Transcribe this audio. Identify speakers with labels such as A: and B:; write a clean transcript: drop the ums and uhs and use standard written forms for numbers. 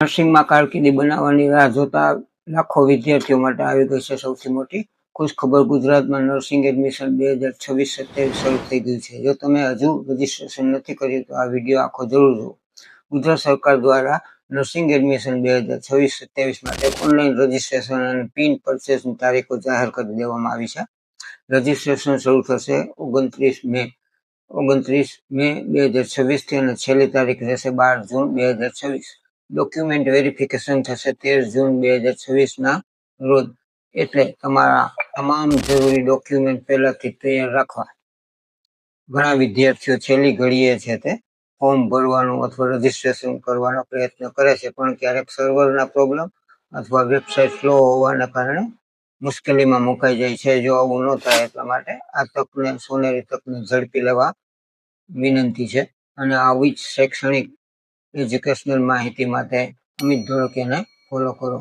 A: નર્સિંગમાં કારકિર્દી બનાવવાની રાહ જોતા લાખો વિદ્યાર્થીઓ માટે આવી ગઈ છે સૌથી મોટી ખુશખબર। ગુજરાતમાં નર્સિંગ એડમિશન 2026-27 શરૂ થઈ ગયું છે। જો તમે હજુ રજીસ્ટ્રેશન નથી કર્યું તો આ વિડીયો આખો જરૂર જુઓ। ગુજરાત સરકાર દ્વારા નર્સિંગ એડમિશન 2026-27 માટે ઓનલાઈન રજીસ્ટ્રેશન અને પિન પરચેસની તારીખો જાહેર કરી દેવામાં આવી છે। રજીસ્ટ્રેશન શરૂ થશે 29 મે 2026 થી અને છેલ્લી તારીખ રહેશે 12 જૂન 2026। ડોક્યુમેન્ટ વેરિફિકેશન થશે 13 જૂન 2026 ના રોજ, એટલે તમારા તમામ જરૂરી ડોક્યુમેન્ટ પહેલાથી તૈયાર રાખવા। ઘણા વિદ્યાર્થીઓ છેલ્લી ઘડીએ છે તે ફોર્મ ભરવાનું અથવા રજીસ્ટ્રેશન કરવાનો પ્રયત્ન કરે છે, પણ ક્યારેક સર્વરના પ્રોબ્લેમ અથવા વેબસાઇટ સ્લો હોવાને કારણે મુશ્કેલીમાં મુકાઈ જાય છે। જો આવું ન થાય એટલા માટે આ તકને, સોનેરી તકને ઝડપી લેવા વિનંતી છે। અને આવી જ શૈક્ષણિક એજ્યુકેશનલ માહિતી માટે અમિત ધોળકિયાને ફોલો કરો।